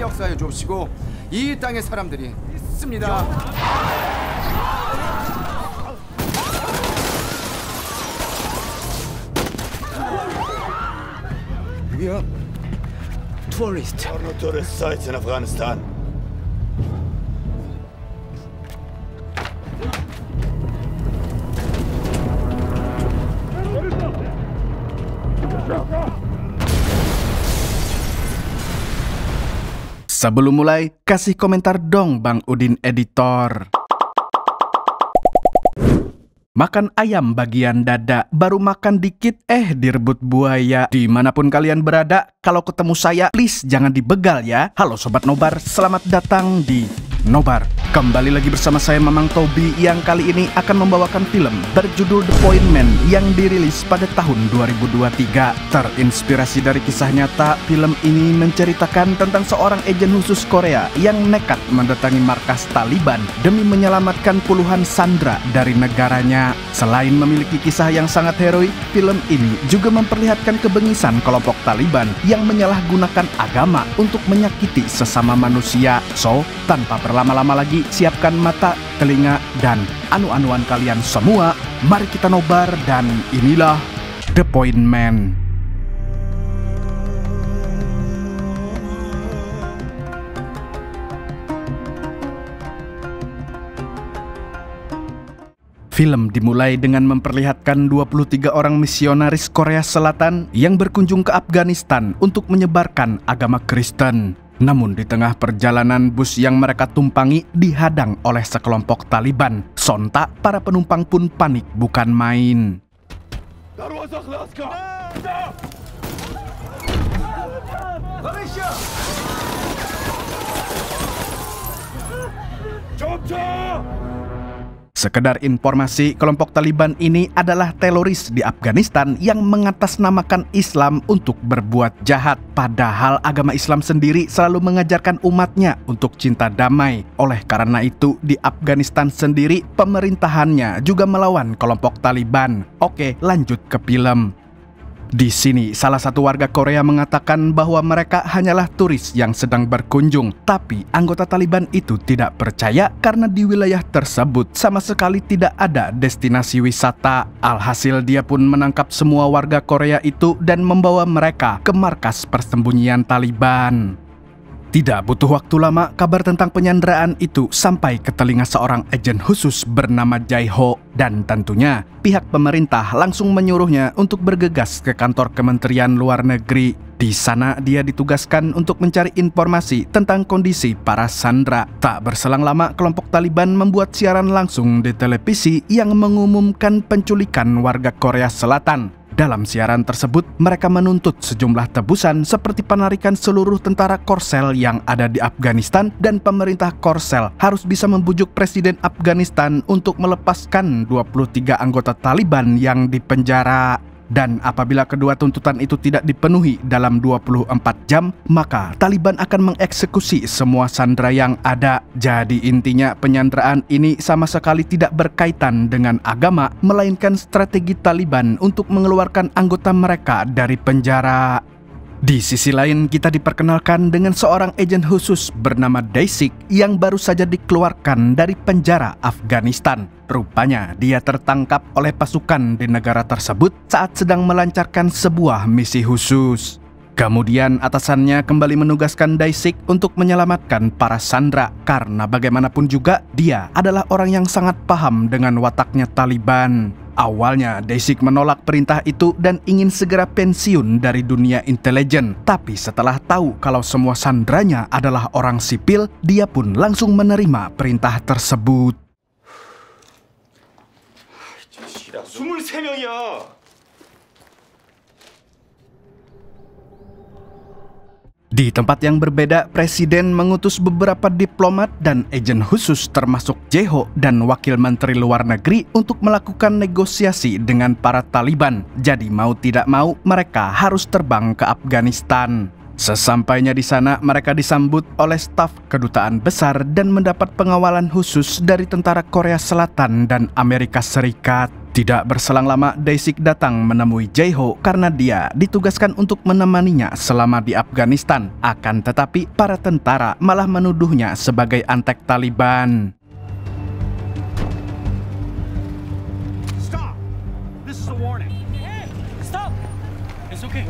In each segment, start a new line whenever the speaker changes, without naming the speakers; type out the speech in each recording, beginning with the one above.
역사해 줍시고 이 땅의 사람들이 있습니다.
We are tourists.
There are no tourist sites in Afghanistan.
Sebelum mulai, kasih komentar dong Bang Udin Editor. Makan ayam bagian dada, baru makan dikit direbut buaya. Dimanapun kalian berada, kalau ketemu saya, please jangan dibegal ya. Halo Sobat Nobar, selamat datang di Nobar. Kembali lagi bersama saya Mamang Tobi yang kali ini akan membawakan film berjudul The Point Man yang dirilis pada tahun 2023. Terinspirasi dari kisah nyata, film ini menceritakan tentang seorang agen khusus Korea yang nekat mendatangi markas Taliban demi menyelamatkan puluhan sandera dari negaranya. Selain memiliki kisah yang sangat heroik, film ini juga memperlihatkan kebengisan kelompok Taliban yang menyalahgunakan agama untuk menyakiti sesama manusia. So, tanpa berlama-lama lagi, siapkan mata, telinga, dan anu-anuan kalian semua. Mari kita nobar dan inilah The Point Man. Film dimulai dengan memperlihatkan 23 orang misionaris Korea Selatan yang berkunjung ke Afghanistan untuk menyebarkan agama Kristen. Namun di tengah perjalanan bus yang mereka tumpangi dihadang oleh sekelompok Taliban. Sontak para penumpang pun panik bukan main. Sekedar informasi, kelompok Taliban ini adalah teroris di Afghanistan yang mengatasnamakan Islam untuk berbuat jahat. Padahal agama Islam sendiri selalu mengajarkan umatnya untuk cinta damai. Oleh karena itu, di Afghanistan sendiri pemerintahannya juga melawan kelompok Taliban. Oke, lanjut ke film. Di sini, salah satu warga Korea mengatakan bahwa mereka hanyalah turis yang sedang berkunjung. Tapi anggota Taliban itu tidak percaya karena di wilayah tersebut sama sekali tidak ada destinasi wisata. Alhasil dia pun menangkap semua warga Korea itu dan membawa mereka ke markas persembunyian Taliban. Tidak butuh waktu lama, kabar tentang penyanderaan itu sampai ke telinga seorang agen khusus bernama Jae-ho. Dan tentunya pihak pemerintah langsung menyuruhnya untuk bergegas ke kantor Kementerian Luar Negeri. Di sana dia ditugaskan untuk mencari informasi tentang kondisi para sandera. Tak berselang lama, kelompok Taliban membuat siaran langsung di televisi yang mengumumkan penculikan warga Korea Selatan. Dalam siaran tersebut, mereka menuntut sejumlah tebusan seperti penarikan seluruh tentara Korsel yang ada di Afghanistan dan pemerintah Korsel harus bisa membujuk Presiden Afghanistan untuk melepaskan 23 anggota Taliban yang dipenjara. Dan apabila kedua tuntutan itu tidak dipenuhi dalam 24 jam, maka Taliban akan mengeksekusi semua sandera yang ada. Jadi intinya penyanderaan ini sama sekali tidak berkaitan dengan agama, melainkan strategi Taliban untuk mengeluarkan anggota mereka dari penjara. Di sisi lain, kita diperkenalkan dengan seorang agen khusus bernama Dae-sik yang baru saja dikeluarkan dari penjara Afghanistan. Rupanya dia tertangkap oleh pasukan di negara tersebut saat sedang melancarkan sebuah misi khusus. Kemudian atasannya kembali menugaskan Dae-sik untuk menyelamatkan para sandera karena bagaimanapun juga dia adalah orang yang sangat paham dengan wataknya Taliban. Awalnya Dae-sik menolak perintah itu dan ingin segera pensiun dari dunia intelijen. Tapi setelah tahu kalau semua sanderanya adalah orang sipil, dia pun langsung menerima perintah tersebut.
23명이야.
Di tempat yang berbeda, Presiden mengutus beberapa diplomat dan agen khusus termasuk Jae-ho dan Wakil Menteri Luar Negeri untuk melakukan negosiasi dengan para Taliban. Jadi mau tidak mau, mereka harus terbang ke Afghanistan. Sesampainya di sana, mereka disambut oleh staf kedutaan besar dan mendapat pengawalan khusus dari tentara Korea Selatan dan Amerika Serikat. Tidak berselang lama, Daesik datang menemui Jae-ho karena dia ditugaskan untuk menemaninya selama di Afghanistan. Akan tetapi, para tentara malah menuduhnya sebagai antek Taliban.
Stop! This is a warning. Hey, stop! It's okay.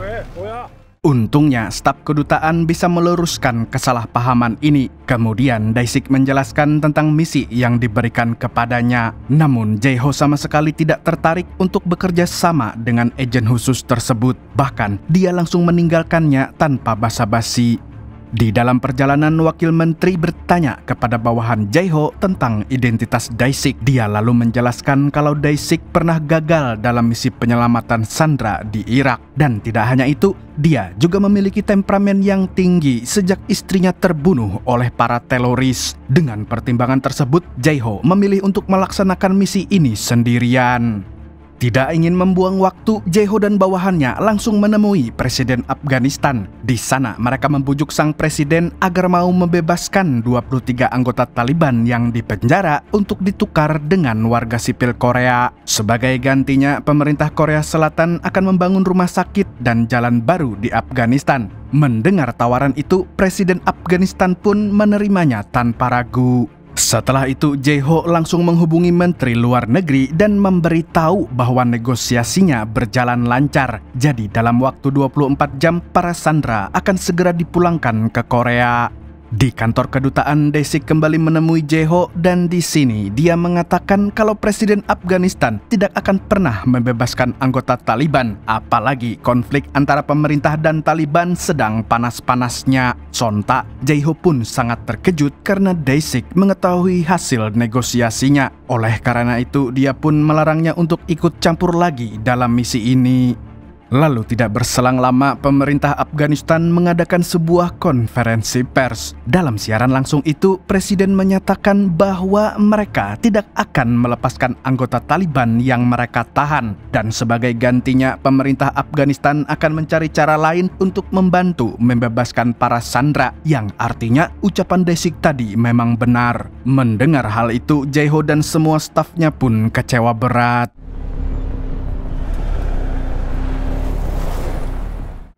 Untungnya, staf kedutaan bisa meluruskan kesalahpahaman ini. Kemudian, Daesik menjelaskan tentang misi yang diberikan kepadanya. Namun, Jae-ho sama sekali tidak tertarik untuk bekerja sama dengan agen khusus tersebut. Bahkan, dia langsung meninggalkannya tanpa basa-basi. Di dalam perjalanan, wakil menteri bertanya kepada bawahan Jae-ho tentang identitas Daesik. Dia lalu menjelaskan kalau Daesik pernah gagal dalam misi penyelamatan sandera di Irak. Dan tidak hanya itu, dia juga memiliki temperamen yang tinggi sejak istrinya terbunuh oleh para teroris. Dengan pertimbangan tersebut, Jae-ho memilih untuk melaksanakan misi ini sendirian. Tidak ingin membuang waktu, Jae-ho dan bawahannya langsung menemui Presiden Afghanistan. Di sana, mereka membujuk sang presiden agar mau membebaskan 23 anggota Taliban yang dipenjara untuk ditukar dengan warga sipil Korea. Sebagai gantinya, pemerintah Korea Selatan akan membangun rumah sakit dan jalan baru di Afghanistan. Mendengar tawaran itu, Presiden Afghanistan pun menerimanya tanpa ragu. Setelah itu, Jae-ho langsung menghubungi Menteri Luar Negeri dan memberitahu bahwa negosiasinya berjalan lancar. Jadi dalam waktu 24 jam, para sandera akan segera dipulangkan ke Korea. Di kantor kedutaan, Daesik kembali menemui Jae-ho dan di sini dia mengatakan kalau Presiden Afghanistan tidak akan pernah membebaskan anggota Taliban, apalagi konflik antara pemerintah dan Taliban sedang panas-panasnya. Sontak, Jae-ho pun sangat terkejut karena Daesik mengetahui hasil negosiasinya. Oleh karena itu, dia pun melarangnya untuk ikut campur lagi dalam misi ini. Lalu tidak berselang lama, pemerintah Afghanistan mengadakan sebuah konferensi pers. Dalam siaran langsung itu, Presiden menyatakan bahwa mereka tidak akan melepaskan anggota Taliban yang mereka tahan. Dan sebagai gantinya, pemerintah Afghanistan akan mencari cara lain untuk membantu membebaskan para sandera. Yang artinya, ucapan Daesik tadi memang benar. Mendengar hal itu, Jae-ho dan semua stafnya pun kecewa berat.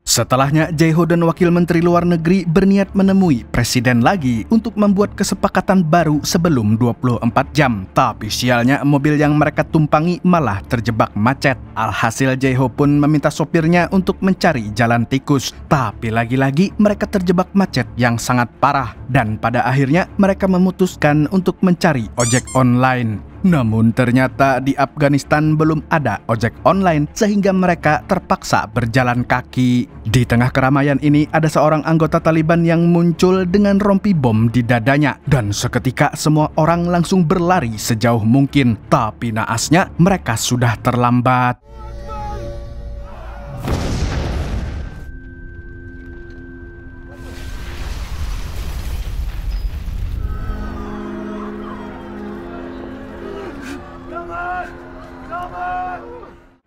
Setelahnya, Jae-ho dan Wakil Menteri Luar Negeri berniat menemui Presiden lagi untuk membuat kesepakatan baru sebelum 24 jam. Tapi sialnya, mobil yang mereka tumpangi malah terjebak macet. Alhasil, Jae-ho pun meminta sopirnya untuk mencari jalan tikus. Tapi lagi-lagi mereka terjebak macet yang sangat parah. Dan pada akhirnya mereka memutuskan untuk mencari ojek online. Namun ternyata di Afghanistan belum ada ojek online sehingga mereka terpaksa berjalan kaki. Di tengah keramaian ini ada seorang anggota Taliban yang muncul dengan rompi bom di dadanya. Dan seketika semua orang langsung berlari sejauh mungkin. Tapi naasnya mereka sudah terlambat.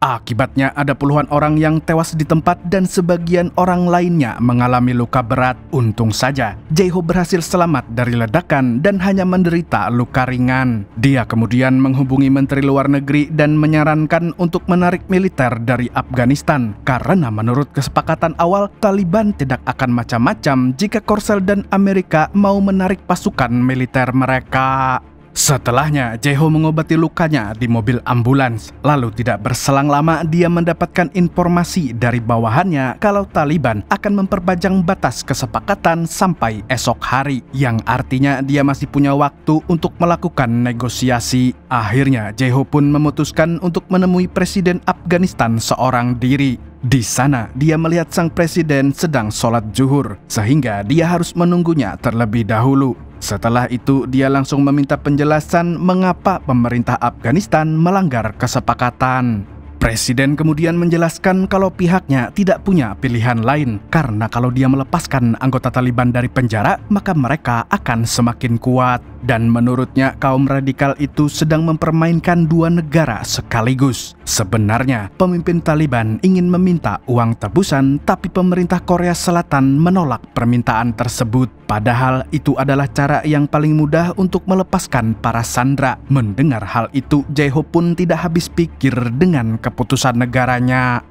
Akibatnya ada puluhan orang yang tewas di tempat dan sebagian orang lainnya mengalami luka berat. Untung saja, Jae-ho berhasil selamat dari ledakan dan hanya menderita luka ringan. Dia kemudian menghubungi Menteri Luar Negeri dan menyarankan untuk menarik militer dari Afghanistan. Karena menurut kesepakatan awal, Taliban tidak akan macam-macam jika Korsel dan Amerika mau menarik pasukan militer mereka. Setelahnya, Jae-ho mengobati lukanya di mobil ambulans. Lalu tidak berselang lama, dia mendapatkan informasi dari bawahannya kalau Taliban akan memperpanjang batas kesepakatan sampai esok hari. Yang artinya dia masih punya waktu untuk melakukan negosiasi. Akhirnya, Jae-ho pun memutuskan untuk menemui Presiden Afghanistan seorang diri. Di sana, dia melihat sang presiden sedang sholat zuhur, sehingga dia harus menunggunya terlebih dahulu. Setelah itu, dia langsung meminta penjelasan mengapa pemerintah Afghanistan melanggar kesepakatan. Presiden kemudian menjelaskan kalau pihaknya tidak punya pilihan lain, karena kalau dia melepaskan anggota Taliban dari penjara, maka mereka akan semakin kuat. Dan menurutnya kaum radikal itu sedang mempermainkan dua negara sekaligus. Sebenarnya pemimpin Taliban ingin meminta uang tebusan, tapi pemerintah Korea Selatan menolak permintaan tersebut. Padahal itu adalah cara yang paling mudah untuk melepaskan para sandera. Mendengar hal itu, Jae-ho pun tidak habis pikir dengan keputusan negaranya.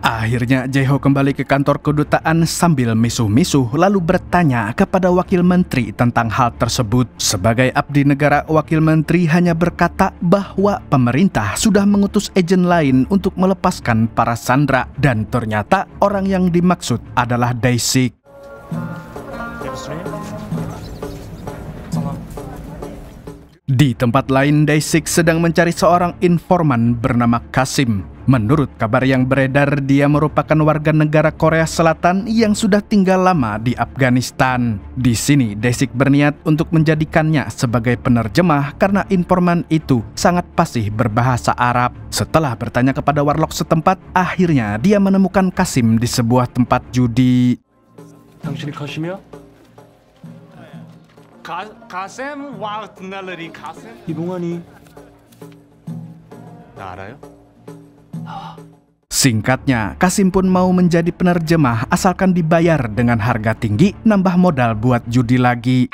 Akhirnya Jae-ho kembali ke kantor kedutaan sambil misuh-misuh lalu bertanya kepada wakil menteri tentang hal tersebut. Sebagai abdi negara, wakil menteri hanya berkata bahwa pemerintah sudah mengutus agen lain untuk melepaskan para sandera dan ternyata orang yang dimaksud adalah Dae-sik. Di tempat lain, Dae-sik sedang mencari seorang informan bernama Kasim. Menurut kabar yang beredar, dia merupakan warga negara Korea Selatan yang sudah tinggal lama di Afghanistan. Di sini, Dae-sik berniat untuk menjadikannya sebagai penerjemah karena informan itu sangat fasih berbahasa Arab. Setelah bertanya kepada warlock setempat, akhirnya dia menemukan Kasim di sebuah tempat judi.
당신이 카심이야? 가셈? 와우, 듣날러리 가셈? 이봉환이 나 알아요?
Singkatnya, Kasim pun mau menjadi penerjemah asalkan dibayar dengan harga tinggi, nambah modal buat judi lagi.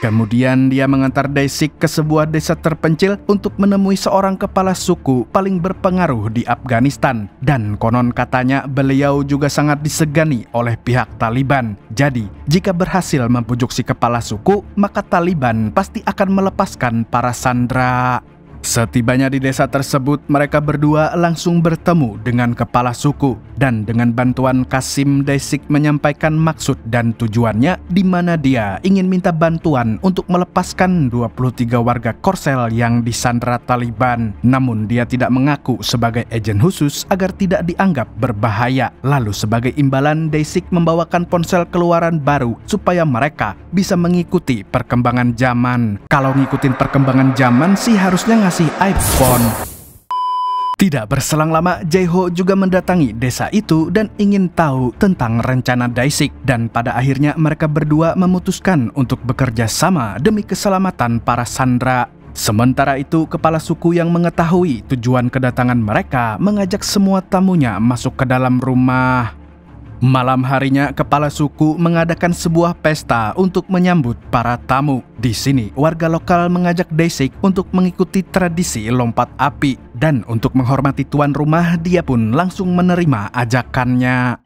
Kemudian dia mengantar Dae-sik ke sebuah desa terpencil untuk menemui seorang kepala suku paling berpengaruh di Afghanistan. Dan konon katanya beliau juga sangat disegani oleh pihak Taliban. Jadi, jika berhasil membujuk si kepala suku, maka Taliban pasti akan melepaskan para sandera. Setibanya di desa tersebut, mereka berdua langsung bertemu dengan kepala suku. Dan dengan bantuan Kasim, Dae-sik menyampaikan maksud dan tujuannya di mana dia ingin minta bantuan untuk melepaskan 23 warga Korsel yang disandera Taliban. Namun dia tidak mengaku sebagai agen khusus agar tidak dianggap berbahaya. Lalu sebagai imbalan, Dae-sik membawakan ponsel keluaran baru supaya mereka bisa mengikuti perkembangan zaman. Kalau ngikutin perkembangan zaman sih harusnya ngasih iPhone. Tidak berselang lama, Jae-ho juga mendatangi desa itu dan ingin tahu tentang rencana Dae-sik. Dan pada akhirnya mereka berdua memutuskan untuk bekerja sama demi keselamatan para sandera. Sementara itu, kepala suku yang mengetahui tujuan kedatangan mereka mengajak semua tamunya masuk ke dalam rumah. Malam harinya, kepala suku mengadakan sebuah pesta untuk menyambut para tamu. Di sini, warga lokal mengajak Dae-sik untuk mengikuti tradisi lompat api. Dan untuk menghormati tuan rumah, dia pun langsung menerima ajakannya.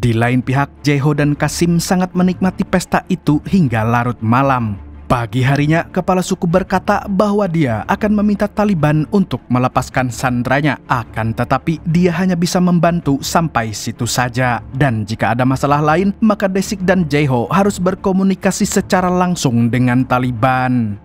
Di lain pihak, Jae-ho dan Kasim sangat menikmati pesta itu hingga larut malam. Pagi harinya, kepala suku berkata bahwa dia akan meminta Taliban untuk melepaskan sanderanya. Akan tetapi, dia hanya bisa membantu sampai situ saja. Dan jika ada masalah lain, maka Dae-sik dan Jae-ho harus berkomunikasi secara langsung dengan Taliban.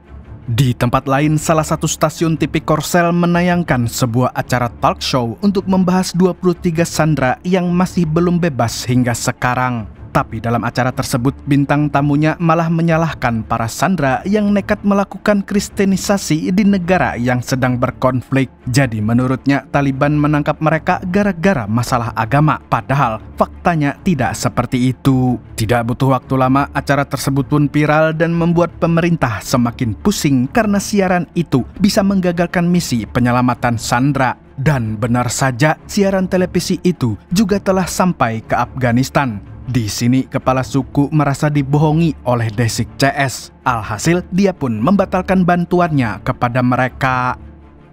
Di tempat lain, salah satu stasiun TV Korsel menayangkan sebuah acara talk show untuk membahas 23 sandera yang masih belum bebas hingga sekarang. Tapi dalam acara tersebut, bintang tamunya malah menyalahkan para sandera yang nekat melakukan kristenisasi di negara yang sedang berkonflik. Jadi menurutnya Taliban menangkap mereka gara-gara masalah agama. Padahal faktanya tidak seperti itu. Tidak butuh waktu lama, acara tersebut pun viral dan membuat pemerintah semakin pusing karena siaran itu bisa menggagalkan misi penyelamatan sandera. Dan benar saja, siaran televisi itu juga telah sampai ke Afghanistan. Di sini, kepala suku merasa dibohongi oleh Dae-sik CS. Alhasil, dia pun membatalkan bantuannya kepada mereka.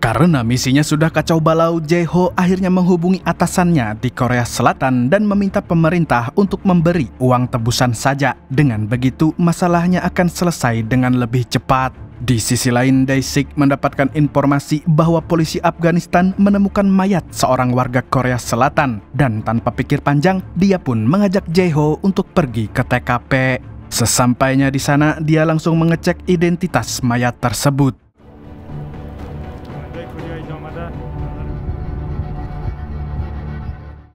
Karena misinya sudah kacau balau, Jae-ho akhirnya menghubungi atasannya di Korea Selatan dan meminta pemerintah untuk memberi uang tebusan saja. Dengan begitu, masalahnya akan selesai dengan lebih cepat. Di sisi lain, Dae-sik mendapatkan informasi bahwa polisi Afghanistan menemukan mayat seorang warga Korea Selatan. Dan tanpa pikir panjang, dia pun mengajak Jae-ho untuk pergi ke TKP. Sesampainya di sana, dia langsung mengecek identitas mayat tersebut.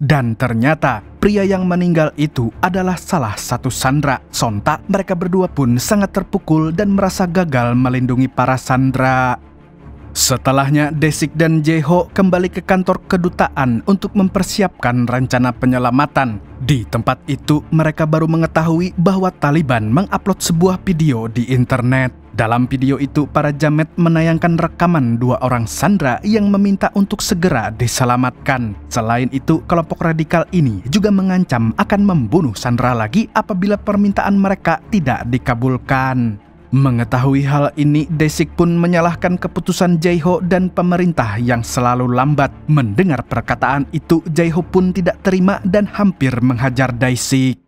Dan ternyata pria yang meninggal itu adalah salah satu sandera. Sontak mereka berdua pun sangat terpukul dan merasa gagal melindungi para sandera. Setelahnya, Desik dan Jae-ho kembali ke kantor kedutaan untuk mempersiapkan rencana penyelamatan. Di tempat itu, mereka baru mengetahui bahwa Taliban mengupload sebuah video di internet. Dalam video itu, para jamet menayangkan rekaman 2 orang sandera yang meminta untuk segera diselamatkan. Selain itu, kelompok radikal ini juga mengancam akan membunuh sandera lagi apabila permintaan mereka tidak dikabulkan. Mengetahui hal ini, Desik pun menyalahkan keputusan Jae-ho dan pemerintah yang selalu lambat. Mendengar perkataan itu, Jae-ho pun tidak terima dan hampir menghajar Desik.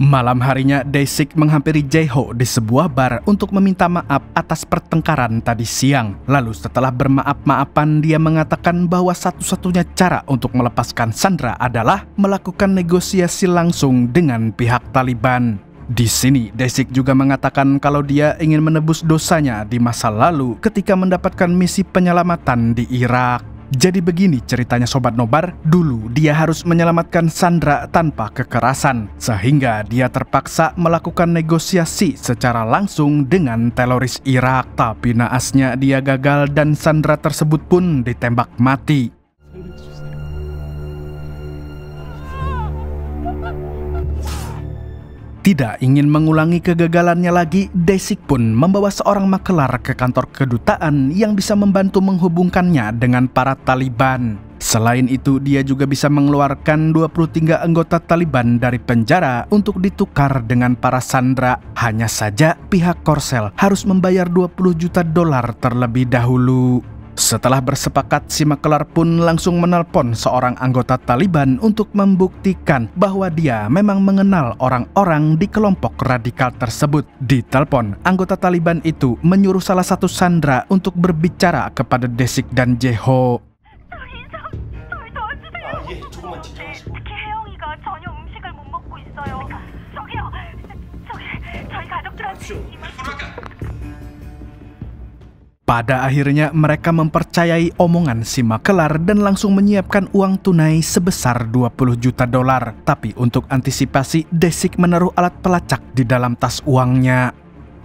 Malam harinya, Desik menghampiri Jae-ho di sebuah bar untuk meminta maaf atas pertengkaran tadi siang. Lalu setelah bermaaf-maafan, dia mengatakan bahwa satu-satunya cara untuk melepaskan sandera adalah melakukan negosiasi langsung dengan pihak Taliban. Di sini, Desik juga mengatakan kalau dia ingin menebus dosanya di masa lalu ketika mendapatkan misi penyelamatan di Irak. Jadi begini ceritanya Sobat Nobar, dulu dia harus menyelamatkan sandera tanpa kekerasan, sehingga dia terpaksa melakukan negosiasi secara langsung dengan teroris Irak. Tapi naasnya dia gagal dan sandera tersebut pun ditembak mati. Tidak ingin mengulangi kegagalannya lagi, Desik pun membawa seorang makelar ke kantor kedutaan yang bisa membantu menghubungkannya dengan para Taliban. Selain itu, dia juga bisa mengeluarkan 23 anggota Taliban dari penjara untuk ditukar dengan para sandera. Hanya saja pihak Korsel harus membayar $20 juta terlebih dahulu. Setelah bersepakat, si makelar pun langsung menelpon seorang anggota Taliban untuk membuktikan bahwa dia memang mengenal orang-orang di kelompok radikal tersebut. Di telepon, anggota Taliban itu menyuruh salah satu sandera untuk berbicara kepada Desik dan Jae-ho. Pada akhirnya mereka mempercayai omongan si makelar dan langsung menyiapkan uang tunai sebesar $20 juta. Tapi untuk antisipasi, Desik menaruh alat pelacak di dalam tas uangnya.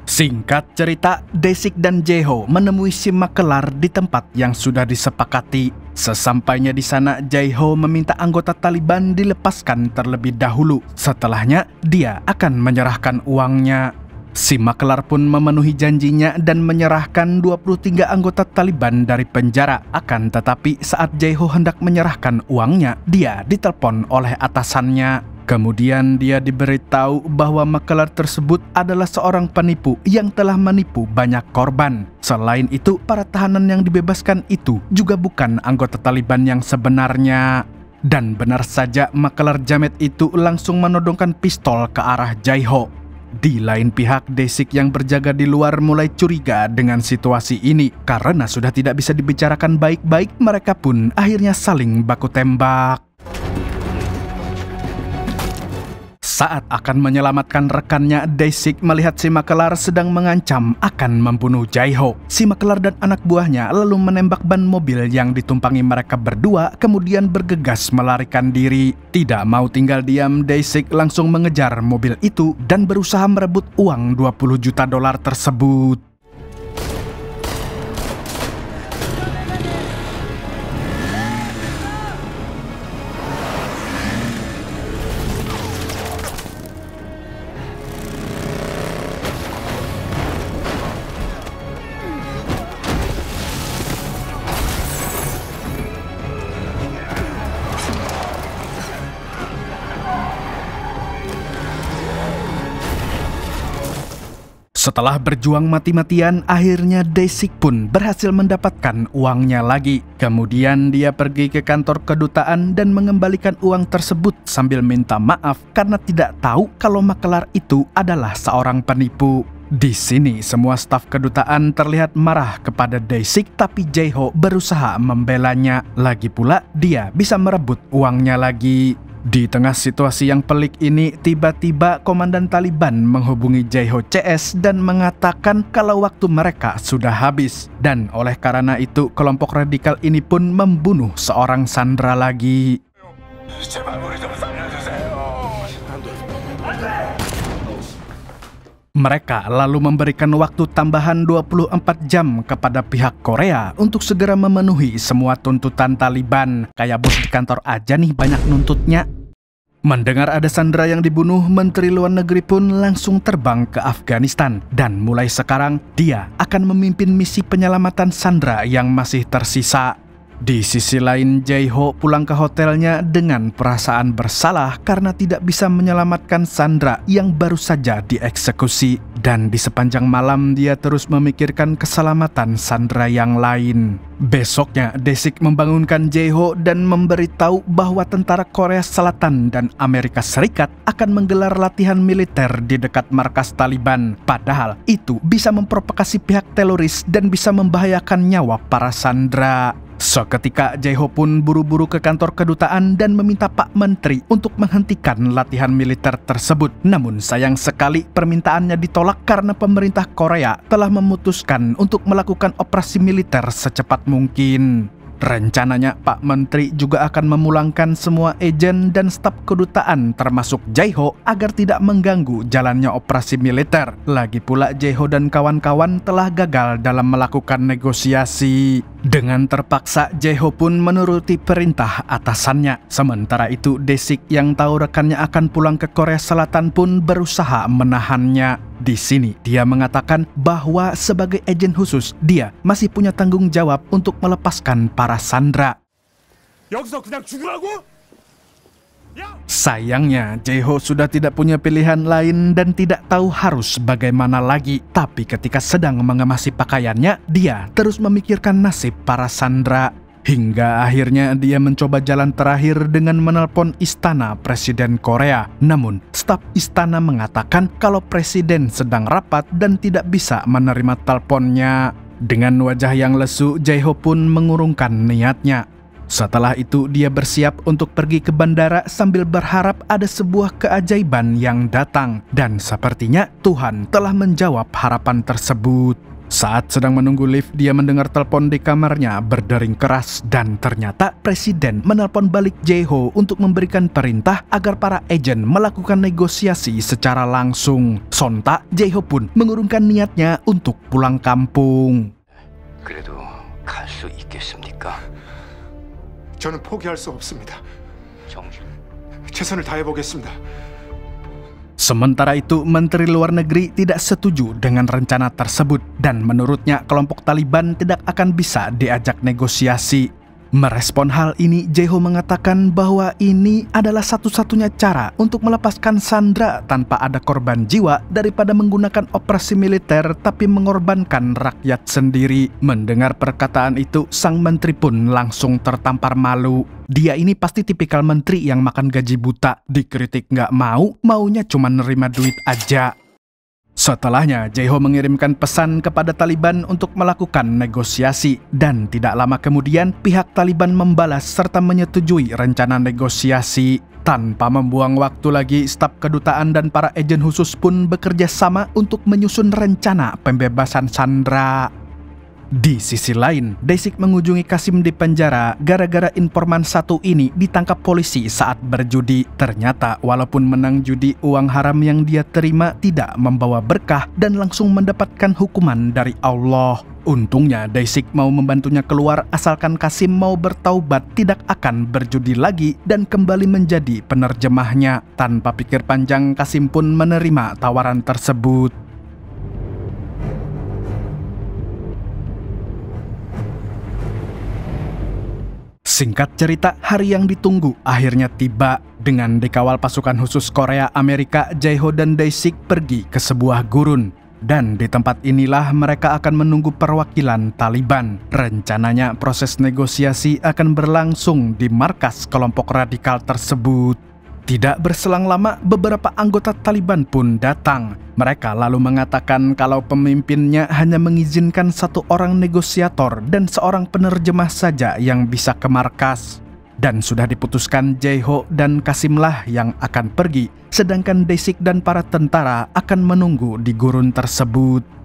Singkat cerita, Desik dan Jae-ho menemui si makelar di tempat yang sudah disepakati. Sesampainya di sana, Jae-ho meminta anggota Taliban dilepaskan terlebih dahulu. Setelahnya, dia akan menyerahkan uangnya. Si makelar pun memenuhi janjinya dan menyerahkan 23 anggota Taliban dari penjara. Akan tetapi saat Jae-ho hendak menyerahkan uangnya, dia ditelepon oleh atasannya. Kemudian dia diberitahu bahwa makelar tersebut adalah seorang penipu yang telah menipu banyak korban. Selain itu, para tahanan yang dibebaskan itu juga bukan anggota Taliban yang sebenarnya. Dan benar saja, makelar jamet itu langsung menodongkan pistol ke arah Jae-ho. Di lain pihak, Desik yang berjaga di luar mulai curiga dengan situasi ini. Karena sudah tidak bisa dibicarakan baik-baik, mereka pun akhirnya saling baku tembak. Saat akan menyelamatkan rekannya, Desik melihat si makelar sedang mengancam akan membunuh Jae-ho. Si makelar dan anak buahnya lalu menembak ban mobil yang ditumpangi mereka berdua, kemudian bergegas melarikan diri. Tidak mau tinggal diam, Desik langsung mengejar mobil itu dan berusaha merebut uang $20 juta tersebut. Setelah berjuang mati-matian, akhirnya Desik pun berhasil mendapatkan uangnya lagi. Kemudian dia pergi ke kantor kedutaan dan mengembalikan uang tersebut sambil minta maaf karena tidak tahu kalau makelar itu adalah seorang penipu. Di sini semua staf kedutaan terlihat marah kepada Desik, tapi Jae-ho berusaha membelanya. Lagi pula dia bisa merebut uangnya lagi. Di tengah situasi yang pelik ini, tiba-tiba komandan Taliban menghubungi Jae-ho CS dan mengatakan kalau waktu mereka sudah habis. Dan oleh karena itu, kelompok radikal ini pun membunuh seorang sandera lagi. Mereka lalu memberikan waktu tambahan 24 jam kepada pihak Korea untuk segera memenuhi semua tuntutan Taliban. Kayak bos di kantor aja nih banyak nuntutnya. Mendengar ada sandera yang dibunuh, Menteri Luar Negeri pun langsung terbang ke Afghanistan. Dan mulai sekarang, dia akan memimpin misi penyelamatan sandera yang masih tersisa. Di sisi lain, Jae-ho pulang ke hotelnya dengan perasaan bersalah karena tidak bisa menyelamatkan sandera yang baru saja dieksekusi. Dan di sepanjang malam dia terus memikirkan keselamatan sandera yang lain. Besoknya, Dae-sik membangunkan Jae-ho dan memberitahu bahwa tentara Korea Selatan dan Amerika Serikat akan menggelar latihan militer di dekat markas Taliban. Padahal itu bisa memprovokasi pihak teroris dan bisa membahayakan nyawa para sandera. Seketika Jae-ho pun buru-buru ke kantor kedutaan dan meminta Pak Menteri untuk menghentikan latihan militer tersebut. Namun sayang sekali permintaannya ditolak karena pemerintah Korea telah memutuskan untuk melakukan operasi militer secepat mungkin. Rencananya Pak Menteri juga akan memulangkan semua agen dan staf kedutaan termasuk Jae-ho agar tidak mengganggu jalannya operasi militer. Lagi pula Jae-ho dan kawan-kawan telah gagal dalam melakukan negosiasi. Dengan terpaksa Jae-ho pun menuruti perintah atasannya. Sementara itu Dae-sik yang tahu rekannya akan pulang ke Korea Selatan pun berusaha menahannya. Di sini dia mengatakan bahwa sebagai agen khusus dia masih punya tanggung jawab untuk melepaskan para sandera.
여기서 그냥 죽으라고?
Sayangnya, Jae-ho sudah tidak punya pilihan lain dan tidak tahu harus bagaimana lagi. Tapi ketika sedang mengemasi pakaiannya, dia terus memikirkan nasib para sandera. Hingga akhirnya dia mencoba jalan terakhir dengan menelpon istana Presiden Korea. Namun, staf istana mengatakan kalau Presiden sedang rapat dan tidak bisa menerima teleponnya. Dengan wajah yang lesu, Jae-ho pun mengurungkan niatnya. Setelah itu dia bersiap untuk pergi ke bandara sambil berharap ada sebuah keajaiban yang datang. Dan sepertinya Tuhan telah menjawab harapan tersebut. Saat sedang menunggu lift, dia mendengar telepon di kamarnya berdering keras dan ternyata Presiden menelpon balik Jae-ho untuk memberikan perintah agar para agen melakukan negosiasi secara langsung. Sontak, Jae-ho pun mengurungkan niatnya untuk pulang kampung.
그래도 갈 수 있겠습니까?
저는 포기할 수 없습니다.
정신.
최선을 다해보겠습니다.
Sementara itu, Menteri Luar Negeri tidak setuju dengan rencana tersebut dan menurutnya kelompok Taliban tidak akan bisa diajak negosiasi. Merespon hal ini, Jae-ho mengatakan bahwa ini adalah satu-satunya cara untuk melepaskan sandera tanpa ada korban jiwa daripada menggunakan operasi militer tapi mengorbankan rakyat sendiri. Mendengar perkataan itu, sang menteri pun langsung tertampar malu. Dia ini pasti tipikal menteri yang makan gaji buta, dikritik nggak mau, maunya cuma nerima duit aja. Setelahnya, Jae-ho mengirimkan pesan kepada Taliban untuk melakukan negosiasi. Dan tidak lama kemudian, pihak Taliban membalas serta menyetujui rencana negosiasi. Tanpa membuang waktu lagi, staf kedutaan dan para agen khusus pun bekerja sama untuk menyusun rencana pembebasan sandera. Di sisi lain, Dae-sik mengunjungi Qasim di penjara gara-gara informan satu ini ditangkap polisi saat berjudi. Ternyata walaupun menang judi, uang haram yang dia terima tidak membawa berkah dan langsung mendapatkan hukuman dari Allah. Untungnya Dae-sik mau membantunya keluar asalkan Qasim mau bertaubat tidak akan berjudi lagi dan kembali menjadi penerjemahnya. Tanpa pikir panjang, Qasim pun menerima tawaran tersebut. Singkat cerita, hari yang ditunggu akhirnya tiba. Dengan dikawal pasukan khusus Korea Amerika, Jae-ho dan Dae-sik pergi ke sebuah gurun. Dan di tempat inilah mereka akan menunggu perwakilan Taliban. Rencananya proses negosiasi akan berlangsung di markas kelompok radikal tersebut. Tidak berselang lama, beberapa anggota Taliban pun datang. Mereka lalu mengatakan kalau pemimpinnya hanya mengizinkan satu orang negosiator dan seorang penerjemah saja yang bisa ke markas. Dan sudah diputuskan Jae-ho dan Qasimlah yang akan pergi, sedangkan Dae-sik dan para tentara akan menunggu di gurun tersebut.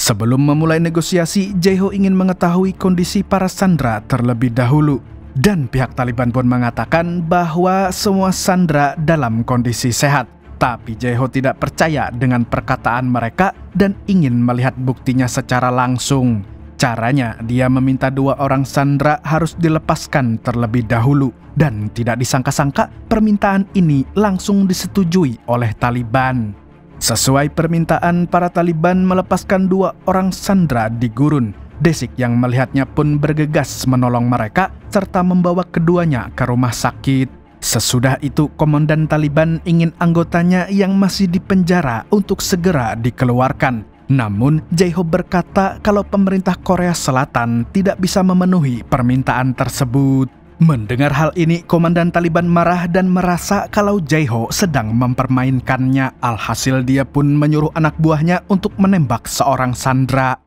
Sebelum memulai negosiasi, Jae-ho ingin mengetahui kondisi para sandera terlebih dahulu. Dan pihak Taliban pun mengatakan bahwa semua sandera dalam kondisi sehat. Tapi Jae-ho tidak percaya dengan perkataan mereka dan ingin melihat buktinya secara langsung. Caranya, dia meminta 2 orang sandera harus dilepaskan terlebih dahulu. Dan tidak disangka-sangka, permintaan ini langsung disetujui oleh Taliban. Sesuai permintaan, para Taliban melepaskan 2 orang sandera di gurun. Desik yang melihatnya pun bergegas menolong mereka serta membawa keduanya ke rumah sakit. Sesudah itu, komandan Taliban ingin anggotanya yang masih di penjara untuk segera dikeluarkan. Namun, Jae-ho berkata kalau pemerintah Korea Selatan tidak bisa memenuhi permintaan tersebut. Mendengar hal ini, komandan Taliban marah dan merasa kalau Jae-ho sedang mempermainkannya. Alhasil dia pun menyuruh anak buahnya untuk menembak seorang sandera.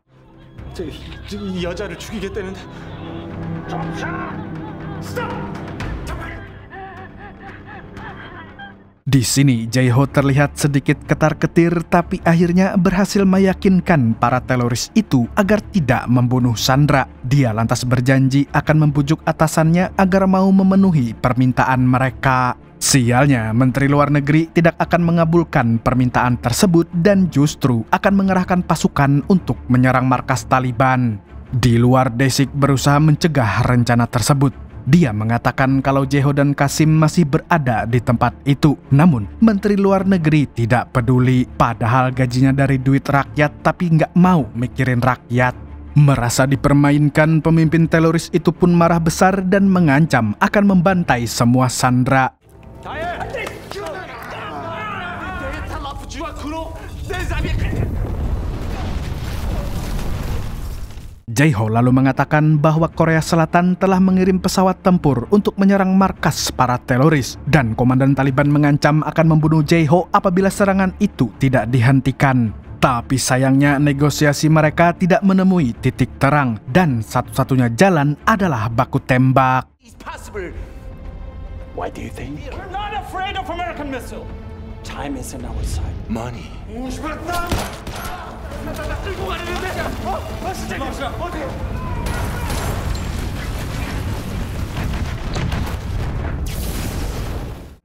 이 여자를 죽이겠다는데.
Di sini, Jae-ho terlihat sedikit ketar-ketir, tapi akhirnya berhasil meyakinkan para teroris itu agar tidak membunuh sandera. Dia lantas berjanji akan membujuk atasannya agar mau memenuhi permintaan mereka. Sialnya, Menteri Luar Negeri tidak akan mengabulkan permintaan tersebut dan justru akan mengerahkan pasukan untuk menyerang markas Taliban. Di luar, Desik berusaha mencegah rencana tersebut. Dia mengatakan kalau Jae-ho dan Qasim masih berada di tempat itu. Namun, Menteri Luar Negeri tidak peduli. Padahal gajinya dari duit rakyat, tapi nggak mau mikirin rakyat. Merasa dipermainkan, pemimpin teroris itu pun marah besar dan mengancam akan membantai semua sandera. Jae-ho lalu mengatakan bahwa Korea Selatan telah mengirim pesawat tempur untuk menyerang markas para teroris dan komandan Taliban mengancam akan membunuh Jae-ho apabila serangan itu tidak dihentikan. Tapi sayangnya negosiasi mereka tidak menemui titik terang dan satu-satunya jalan adalah baku tembak.
Why do you think?
We're not afraid of American missile. Time is on our side.
Money.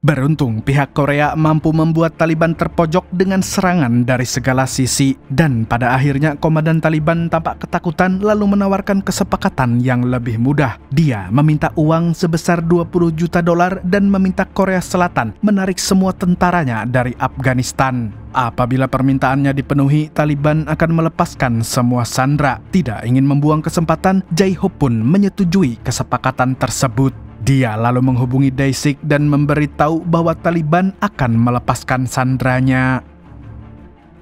Beruntung pihak Korea mampu membuat Taliban terpojok dengan serangan dari segala sisi dan pada akhirnya komandan Taliban tampak ketakutan lalu menawarkan kesepakatan yang lebih mudah. Dia meminta uang sebesar $20 juta dan meminta Korea Selatan menarik semua tentaranya dari Afghanistan. Apabila permintaannya dipenuhi, Taliban akan melepaskan semua sandera. Tidak ingin membuang kesempatan, Jae-ho pun menyetujui kesepakatan tersebut. Dia lalu menghubungi Dae-sik dan memberitahu bahwa Taliban akan melepaskan sanderanya.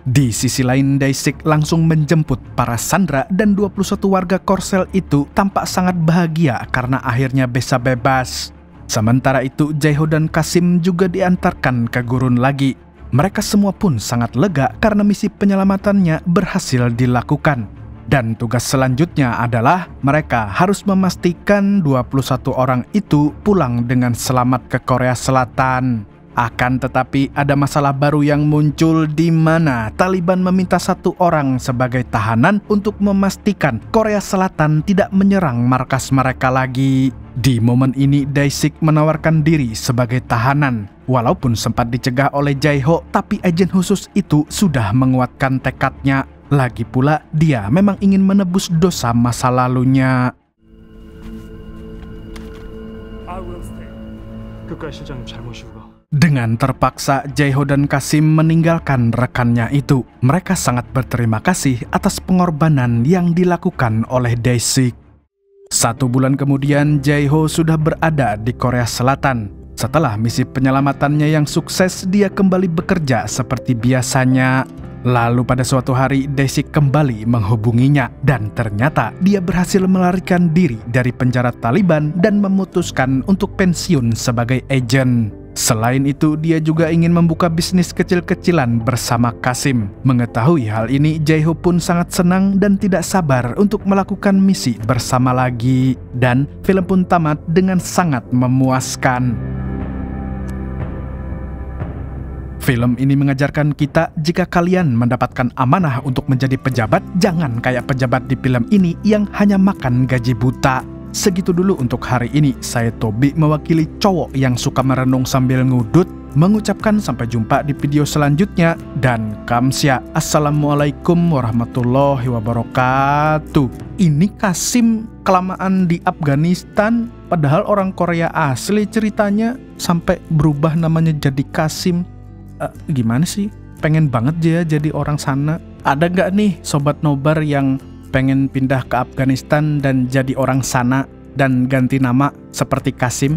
Di sisi lain, Dae-sik langsung menjemput para sandera dan 21 warga Korsel itu tampak sangat bahagia karena akhirnya bisa bebas. Sementara itu, Jae-ho dan Qasim juga diantarkan ke gurun lagi. Mereka semua pun sangat lega karena misi penyelamatannya berhasil dilakukan. Dan tugas selanjutnya adalah mereka harus memastikan 21 orang itu pulang dengan selamat ke Korea Selatan. Akan tetapi ada masalah baru yang muncul di mana Taliban meminta 1 orang sebagai tahanan untuk memastikan Korea Selatan tidak menyerang markas mereka lagi. Di momen ini Dae-sik menawarkan diri sebagai tahanan. Walaupun sempat dicegah oleh Jae-ho, tapi agen khusus itu sudah menguatkan tekadnya. Lagi pula, dia memang ingin menebus dosa masa lalunya. Dengan terpaksa, Jae-ho dan Qasim meninggalkan rekannya itu. Mereka sangat berterima kasih atas pengorbanan yang dilakukan oleh Dae-sik. 1 bulan kemudian, Jae-ho sudah berada di Korea Selatan. Setelah misi penyelamatannya yang sukses, dia kembali bekerja seperti biasanya. Lalu pada suatu hari, Dae-sik kembali menghubunginya dan ternyata dia berhasil melarikan diri dari penjara Taliban dan memutuskan untuk pensiun sebagai agen. Selain itu, dia juga ingin membuka bisnis kecil-kecilan bersama Qasim. Mengetahui hal ini, Jae-ho pun sangat senang dan tidak sabar untuk melakukan misi bersama lagi. Dan film pun tamat dengan sangat memuaskan. Film ini mengajarkan kita jika kalian mendapatkan amanah untuk menjadi pejabat, jangan kayak pejabat di film ini yang hanya makan gaji buta. Segitu dulu untuk hari ini. Saya Tobi mewakili cowok yang suka merenung sambil ngudut, mengucapkan sampai jumpa di video selanjutnya dan kamsya. Assalamualaikum warahmatullahi wabarakatuh. Ini Qasim kelamaan di Afghanistan, padahal orang Korea asli ceritanya, sampai berubah namanya jadi Qasim. Gimana sih? Pengen banget dia jadi orang sana. Ada nggak nih sobat nobar yang pengen pindah ke Afghanistan dan jadi orang sana dan ganti nama seperti Qasim?